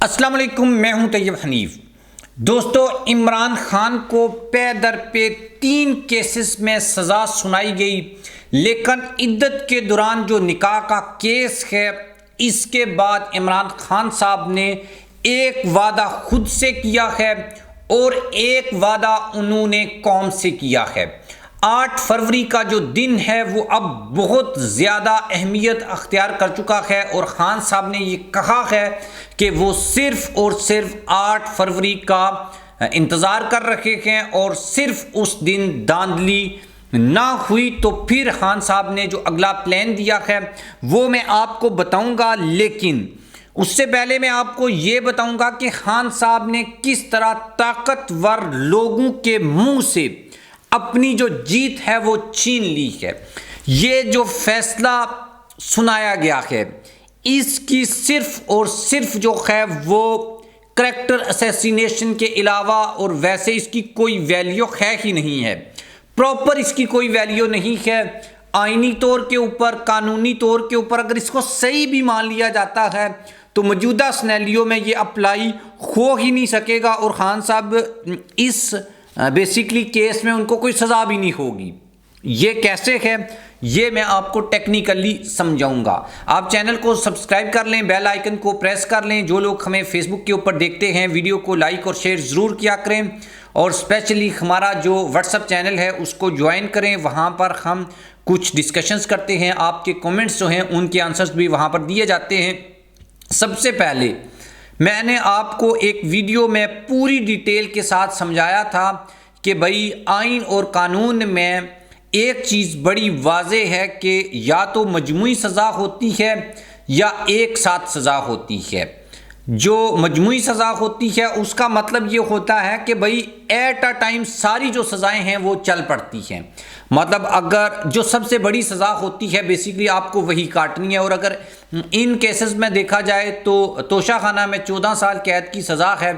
السلام علیکم، میں ہوں طیب حنیف۔ دوستو، عمران خان کو پے در پہ 3 کیسز میں سزا سنائی گئی، لیکن عدت کے دوران جو نکاح کا کیس ہے اس کے بعد عمران خان صاحب نے ایک وعدہ خود سے کیا ہے اور ایک وعدہ انہوں نے قوم سے کیا ہے۔ 8 فروری کا جو دن ہے وہ اب بہت زیادہ اہمیت اختیار کر چکا ہے، اور خان صاحب نے یہ کہا ہے کہ وہ صرف اور صرف 8 فروری کا انتظار کر رہے ہیں، اور صرف اس دن دھاندلی نہ ہوئی تو پھر خان صاحب نے جو اگلا پلان دیا ہے وہ میں آپ کو بتاؤں گا۔ لیکن اس سے پہلے میں آپ کو یہ بتاؤں گا کہ خان صاحب نے کس طرح طاقتور لوگوں کے منہ سے اپنی جو جیت ہے وہ چھین لی ہے۔ یہ جو فیصلہ سنایا گیا ہے اس کی صرف اور صرف جو ہے وہ کریکٹر اسیسینیشن کے علاوہ اور ویسے اس کی کوئی ویلیو ہے ہی نہیں ہے، پراپر اس کی کوئی ویلیو نہیں ہے۔ آئینی طور کے اوپر، قانونی طور کے اوپر اگر اس کو صحیح بھی مان لیا جاتا ہے تو موجودہ سینیریو میں یہ اپلائی ہو ہی نہیں سکے گا، اور خان صاحب اس بیسیکلی کیس میں ان کو کوئی سزا بھی نہیں ہوگی۔ یہ کیسے ہے یہ میں آپ کو ٹیکنیکلی سمجھاؤں گا۔ آپ چینل کو سبسکرائب کر لیں، بیل آئیکن کو پریس کر لیں۔ جو لوگ ہمیں فیس بک کے اوپر دیکھتے ہیں ویڈیو کو لائک اور شیئر ضرور کیا کریں، اور اسپیشلی ہمارا جو واٹس ایپ چینل ہے اس کو جوائن کریں۔ وہاں پر ہم کچھ ڈسکشنز کرتے ہیں، آپ کے کومنٹس جو ہیں ان کے آنسرز بھی وہاں پر دیے جاتے ہیں۔ سب سے پہلے میں نے آپ کو ایک ویڈیو میں پوری ڈیٹیل کے ساتھ سمجھایا تھا کہ بھائی آئین اور قانون میں ایک چیز بڑی واضح ہے کہ یا تو مجموعی سزا ہوتی ہے یا ایک ساتھ سزا ہوتی ہے۔ جو مجموعی سزا ہوتی ہے اس کا مطلب یہ ہوتا ہے کہ بھائی ایٹ اے ٹائم ساری جو سزائیں ہیں وہ چل پڑتی ہیں۔ مطلب اگر جو سب سے بڑی سزا ہوتی ہے بیسیکلی آپ کو وہی کاٹنی ہے، اور اگر ان کیسز میں دیکھا جائے تو توشہ خانہ میں 14 سال قید کی سزا ہے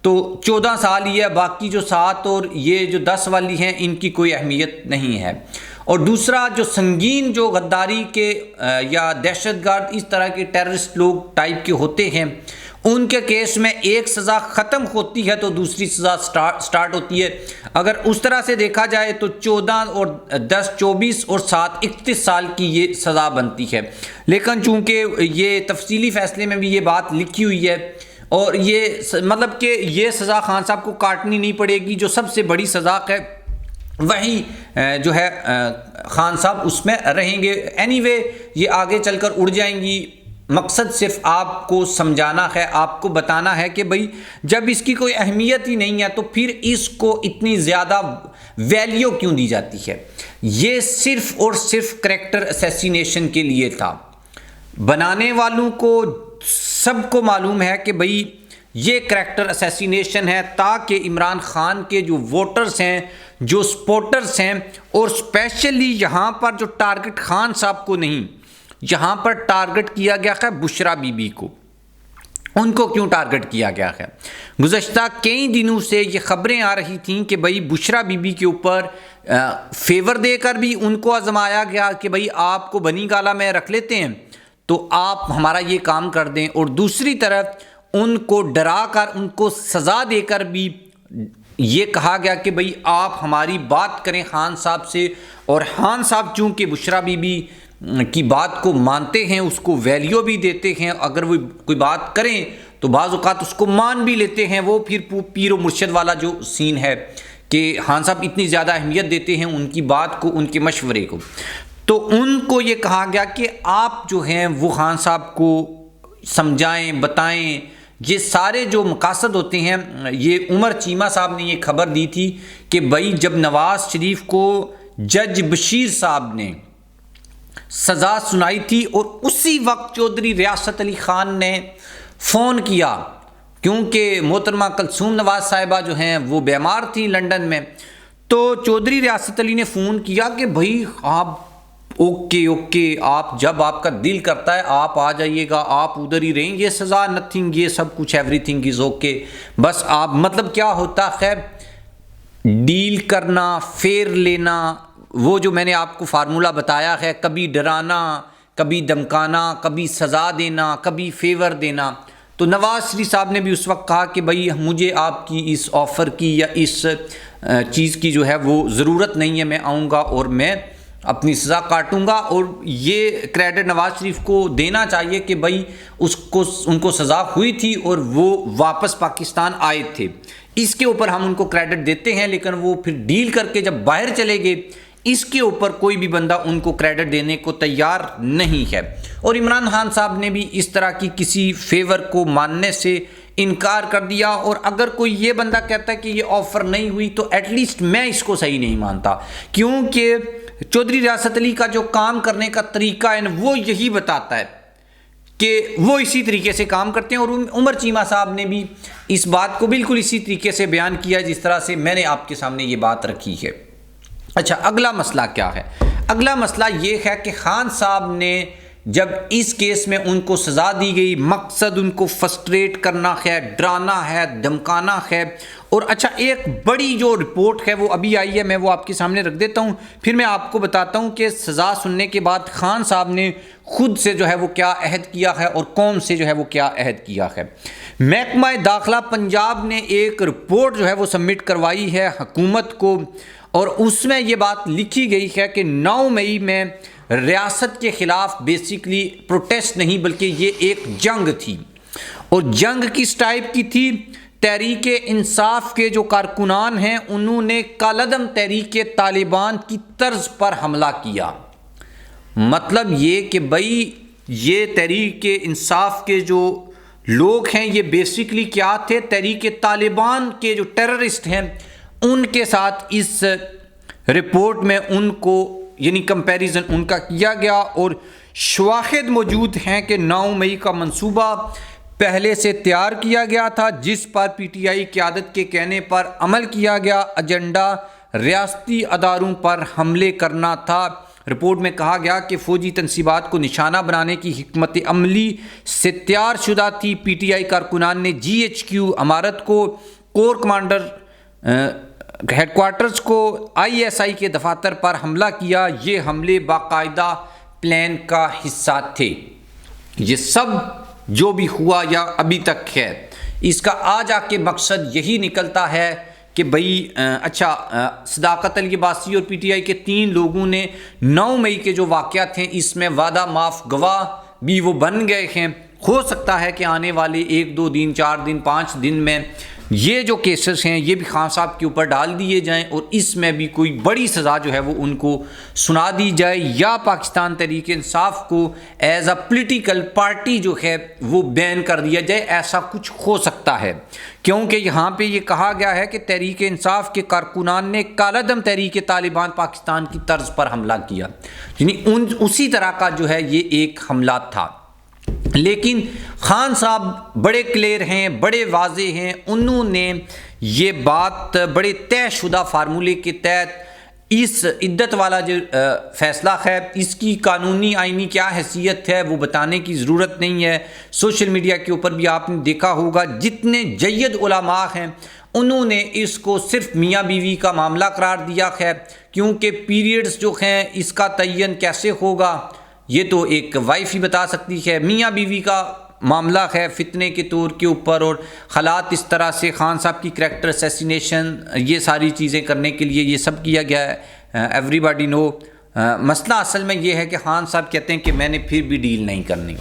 تو 14 سال ہی ہے، باقی جو 7 اور یہ جو 10 والی ہیں ان کی کوئی اہمیت نہیں ہے۔ اور دوسرا جو سنگین جو غداری کے یا دہشت گرد اس طرح کے ٹیررسٹ لوگ ٹائپ کے ہوتے ہیں ان کے کیس میں ایک سزا ختم ہوتی ہے تو دوسری سزا سٹارٹ ہوتی ہے۔ اگر اس طرح سے دیکھا جائے تو 14 اور 10 24 اور 7 31 سال کی یہ سزا بنتی ہے، لیکن چونکہ یہ تفصیلی فیصلے میں بھی یہ بات لکھی ہوئی ہے، اور یہ مطلب کہ یہ سزا خان صاحب کو کاٹنی نہیں پڑے گی۔ جو سب سے بڑی سزا ہے وہی جو ہے خان صاحب اس میں رہیں گے۔ اینی وے یہ آگے چل کر اڑ جائیں گی۔ مقصد صرف آپ کو سمجھانا ہے، آپ کو بتانا ہے کہ بھائی جب اس کی کوئی اہمیت ہی نہیں ہے تو پھر اس کو اتنی زیادہ ویلیو کیوں دی جاتی ہے۔ یہ صرف اور صرف کریکٹر اسیسینیشن کے لیے تھا۔ بنانے والوں کو سب کو معلوم ہے کہ بھائی یہ کریکٹر اسیسینیشن ہے تاکہ عمران خان کے جو ووٹرز ہیں، جو سپورٹرز ہیں، اور اسپیشلی یہاں پر جو ٹارگٹ خان صاحب کو نہیں، یہاں پر ٹارگٹ کیا گیا ہے بشرا بی بی کو۔ ان کو کیوں ٹارگٹ کیا گیا ہے؟ گزشتہ کئی دنوں سے یہ خبریں آ رہی تھیں کہ بھائی بشرا بی بی کے اوپر فیور دے کر بھی ان کو آزمایا گیا کہ بھائی آپ کو بنی گالہ میں رکھ لیتے ہیں تو آپ ہمارا یہ کام کر دیں، اور دوسری طرف ان کو ڈرا کر ان کو سزا دے کر بھی یہ کہا گیا کہ بھئی آپ ہماری بات کریں خان صاحب سے۔ اور خان صاحب چونکہ بشرا بی بی کی بات کو مانتے ہیں، اس کو ویلیو بھی دیتے ہیں، اگر وہ کوئی بات کریں تو بعض اوقات اس کو مان بھی لیتے ہیں۔ وہ پھر پیر و مرشد والا جو سین ہے کہ خان صاحب اتنی زیادہ اہمیت دیتے ہیں ان کی بات کو، ان کے مشورے کو، تو ان کو یہ کہا گیا کہ آپ جو ہیں وہ خان صاحب کو سمجھائیں، بتائیں۔ یہ سارے جو مقاصد ہوتے ہیں، یہ عمر چیمہ صاحب نے یہ خبر دی تھی کہ بھائی جب نواز شریف کو جج بشیر صاحب نے سزا سنائی تھی اور اسی وقت چودھری ریاست علی خان نے فون کیا، کیونکہ محترمہ کلثوم نواز صاحبہ جو ہیں وہ بیمار تھیں لندن میں، تو چودھری ریاست علی نے فون کیا کہ بھائی آپ اوکے آپ جب آپ کا دل کرتا ہے آپ آ جائیے گا، آپ ادھر ہی رہیں، یہ سزا نتھنگ، یہ سب کچھ ایوری تھنگ از اوکے۔ بس آپ مطلب کیا ہوتا ہے ڈیل کرنا، فیر لینا، وہ جو میں نے آپ کو فارمولہ بتایا ہے، کبھی ڈرانا، کبھی دمکانا، کبھی سزا دینا، کبھی فیور دینا۔ تو نواز شریف صاحب نے بھی اس وقت کہا کہ بھائی مجھے آپ کی اس آفر کی یا اس چیز کی جو ہے وہ ضرورت نہیں ہے، میں آؤں گا اور میں اپنی سزا کاٹوں گا، اور یہ کریڈٹ نواز شریف کو دینا چاہیے کہ بھائی ان کو سزا ہوئی تھی اور وہ واپس پاکستان آئے تھے، اس کے اوپر ہم ان کو کریڈٹ دیتے ہیں، لیکن وہ پھر ڈیل کر کے جب باہر چلے گئے اس کے اوپر کوئی بھی بندہ ان کو کریڈٹ دینے کو تیار نہیں ہے۔ اور عمران خان صاحب نے بھی اس طرح کی کسی فیور کو ماننے سے انکار کر دیا، اور اگر کوئی یہ بندہ کہتا ہے کہ یہ آفر نہیں ہوئی تو ایٹ لیسٹ میں اس کو صحیح نہیں مانتا، کیونکہ چودھری ریاست علی کا جو کام کرنے کا طریقہ ہے وہ یہی بتاتا ہے کہ وہ اسی طریقے سے کام کرتے ہیں، اور عمر چیمہ صاحب نے بھی اس بات کو بالکل اسی طریقے سے بیان کیا جس طرح سے میں نے آپ کے سامنے یہ بات رکھی ہے۔ اچھا، اگلا مسئلہ کیا ہے؟ اگلا مسئلہ یہ ہے کہ خان صاحب نے جب اس کیس میں ان کو سزا دی گئی، مقصد ان کو فرسٹریٹ کرنا ہے، ڈرانا ہے، دھمکانا ہے، اور اچھا ایک بڑی جو رپورٹ ہے وہ ابھی آئی ہے، میں وہ آپ کے سامنے رکھ دیتا ہوں، پھر میں آپ کو بتاتا ہوں کہ سزا سننے کے بعد خان صاحب نے خود سے جو ہے وہ کیا عہد کیا ہے اور قوم سے جو ہے وہ کیا عہد کیا ہے۔ محکمہ داخلہ پنجاب نے ایک رپورٹ جو ہے وہ سبمٹ کروائی ہے حکومت کو، اور اس میں یہ بات لکھی گئی ہے کہ 9 مئی میں ریاست کے خلاف بیسیکلی پروٹیسٹ نہیں بلکہ یہ ایک جنگ تھی، اور جنگ کس ٹائپ کی تھی؟ تحریک انصاف کے جو کارکنان ہیں انہوں نے کالعدم تحریک طالبان کی طرز پر حملہ کیا۔ مطلب یہ کہ بھائی یہ تحریک انصاف کے جو لوگ ہیں یہ بیسیکلی کیا تھے؟ تحریک طالبان کے جو ٹیررسٹ ہیں ان کے ساتھ اس رپورٹ میں ان کو یعنی کمپیریزن ان کا کیا گیا، اور شواہد موجود ہیں کہ 9 مئی کا منصوبہ پہلے سے تیار کیا گیا تھا جس پر پی ٹی آئی قیادت کے کہنے پر عمل کیا گیا، ایجنڈا ریاستی اداروں پر حملے کرنا تھا۔ رپورٹ میں کہا گیا کہ فوجی تنصیبات کو نشانہ بنانے کی حکمت عملی سے تیار شدہ تھی۔ پی ٹی آئی کارکنان نے جی ایچ کیو عمارت کو، کور کمانڈر ہیڈ کوارٹرز کو، آئی ایس آئی کے دفاتر پر حملہ کیا۔ یہ حملے باقاعدہ پلان کا حصہ تھے۔ یہ سب جو بھی ہوا یا ابھی تک ہے اس کا آج آ کے مقصد یہی نکلتا ہے کہ بھئی اچھا صداقت علی عباسی اور پی ٹی آئی کے 3 لوگوں نے 9 مئی کے جو واقعات ہیں اس میں وعدہ معاف گواہ بھی وہ بن گئے ہیں۔ ہو سکتا ہے کہ آنے والے 1 2 دن 4 دن 5 دن میں یہ جو کیسز ہیں یہ بھی خان صاحب کے اوپر ڈال دیے جائیں اور اس میں بھی کوئی بڑی سزا جو ہے وہ ان کو سنا دی جائے، یا پاکستان تحریک انصاف کو ایز اے پولیٹیکل پارٹی جو ہے وہ بین کر دیا جائے۔ ایسا کچھ ہو سکتا ہے کیونکہ یہاں پہ یہ کہا گیا ہے کہ تحریک انصاف کے کارکنان نے کالعدم تحریک طالبان پاکستان کی طرز پر حملہ کیا، یعنی اسی طرح کا جو ہے یہ ایک حملہ تھا۔ لیکن خان صاحب بڑے کلیئر ہیں، بڑے واضح ہیں، انہوں نے یہ بات بڑے طے شدہ فارمولے کے تحت اس عدت والا جو فیصلہ ہے اس کی قانونی آئینی کیا حیثیت ہے وہ بتانے کی ضرورت نہیں ہے۔ سوشل میڈیا کے اوپر بھی آپ نے دیکھا ہوگا جتنے جید علماء ہیں انہوں نے اس کو صرف میاں بیوی کا معاملہ قرار دیا ہے، کیونکہ پیریڈز جو ہیں اس کا تعین کیسے ہوگا یہ تو ایک وائف ہی بتا سکتی ہے۔ میاں بیوی کا معاملہ ہے فتنے کے طور کے اوپر، اور حالات اس طرح سے خان صاحب کی کریکٹر اسیسینیشن یہ ساری چیزیں کرنے کے لیے یہ سب کیا گیا ہے، ایوری باڈی نو۔ مسئلہ اصل میں یہ ہے کہ خان صاحب کہتے ہیں کہ میں نے پھر بھی ڈیل نہیں کرنی،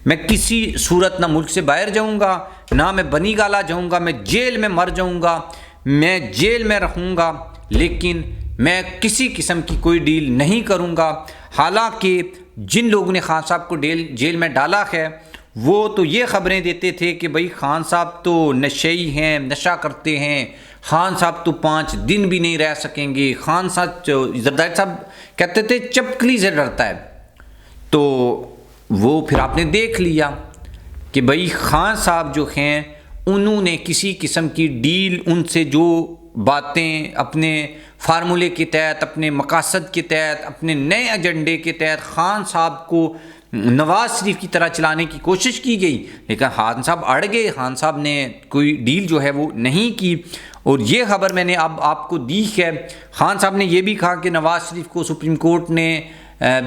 میں کسی صورت نہ ملک سے باہر جاؤں گا، نہ میں بنی گالا جاؤں گا، میں جیل میں مر جاؤں گا، میں جیل میں رہوں گا، لیکن میں کسی قسم کی کوئی ڈیل نہیں کروں گا۔ حالانکہ جن لوگوں نے خان صاحب کو جیل میں ڈالا ہے وہ تو یہ خبریں دیتے تھے کہ بھئی خان صاحب تو نشئی ہیں، نشہ کرتے ہیں، خان صاحب تو 5 دن بھی نہیں رہ سکیں گے، خان صاحب زرداری صاحب کہتے تھے چپکلی سے ڈرتا ہے۔ تو وہ پھر آپ نے دیکھ لیا کہ بھئی خان صاحب جو ہیں انہوں نے کسی قسم کی ڈیل، ان سے جو باتیں اپنے فارمولے کے تحت، اپنے مقاصد کے تحت، اپنے نئے ایجنڈے کے تحت خان صاحب کو نواز شریف کی طرح چلانے کی کوشش کی گئی، لیکن خان صاحب اڑ گئے، خان صاحب نے کوئی ڈیل جو ہے وہ نہیں کی۔ اور یہ خبر میں نے اب آپ کو دی ہے، خان صاحب نے یہ بھی کہا کہ نواز شریف کو سپریم کورٹ نے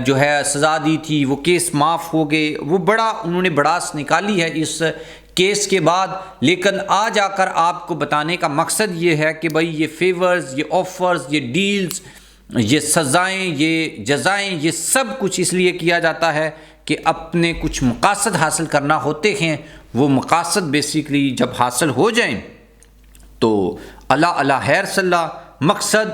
جو ہے سزا دی تھی، وہ کیس معاف ہو گئے، وہ بڑا انہوں نے بڑاس نکالی ہے اس کیس کے بعد، لیکن آج آ کر آپ کو بتانے کا مقصد یہ ہے کہ بھائی یہ فیورز، یہ آفرز، یہ ڈیلز، یہ سزائیں، یہ جزائیں، یہ سب کچھ اس لیے کیا جاتا ہے کہ اپنے کچھ مقاصد حاصل کرنا ہوتے ہیں۔ وہ مقاصد بیسیکلی جب حاصل ہو جائیں تو اللہ خیر صلی اللہ، مقصد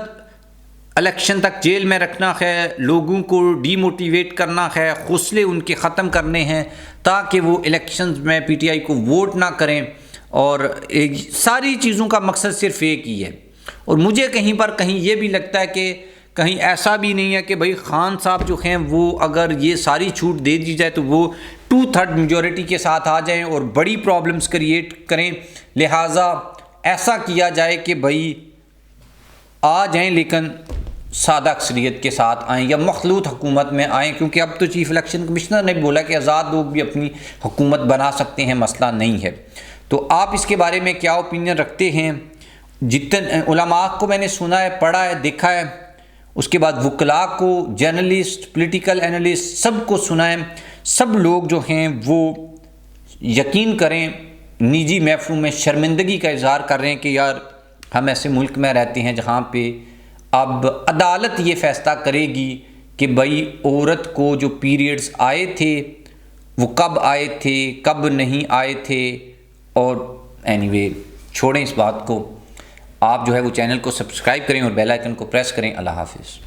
الیکشن تک جیل میں رکھنا ہے، لوگوں کو ڈی موٹیویٹ کرنا ہے، حوصلے ان کے ختم کرنے ہیں تاکہ وہ الیکشنز میں پی ٹی آئی کو ووٹ نہ کریں، اور ساری چیزوں کا مقصد صرف ایک ہی ہے۔ اور مجھے کہیں یہ بھی لگتا ہے کہ کہیں ایسا بھی نہیں ہے کہ بھائی خان صاحب جو ہیں وہ اگر یہ ساری چھوٹ دے دی جائے تو وہ 2/3 میجورٹی کے ساتھ آ جائیں اور بڑی پرابلمز کریٹ کریں، لہٰذا ایسا کیا جائے کہ بھائی آ جائیں لیکن سادہ اکثریت کے ساتھ آئیں یا مخلوط حکومت میں آئیں، کیونکہ اب تو چیف الیکشن کمشنر نے بولا کہ آزاد لوگ بھی اپنی حکومت بنا سکتے ہیں، مسئلہ نہیں ہے۔ تو آپ اس کے بارے میں کیا اوپینین رکھتے ہیں؟ جتنے علماء کو میں نے سنا ہے، پڑھا ہے، دیکھا ہے، اس کے بعد وکلاء کو، جرنلسٹ، پولیٹیکل اینالسٹ، سب کو سنا ہے، سب لوگ جو ہیں وہ یقین کریں نجی محفلوں میں شرمندگی کا اظہار کر رہے ہیں کہ یار ہم ایسے ملک میں رہتے ہیں جہاں پہ اب عدالت یہ فیصلہ کرے گی کہ بھائی عورت کو جو پیریڈز آئے تھے وہ کب آئے تھے، کب نہیں آئے تھے۔ اور اینی وے چھوڑیں اس بات کو، آپ جو ہے وہ چینل کو سبسکرائب کریں اور بیل آئیکن کو پریس کریں۔ اللہ حافظ۔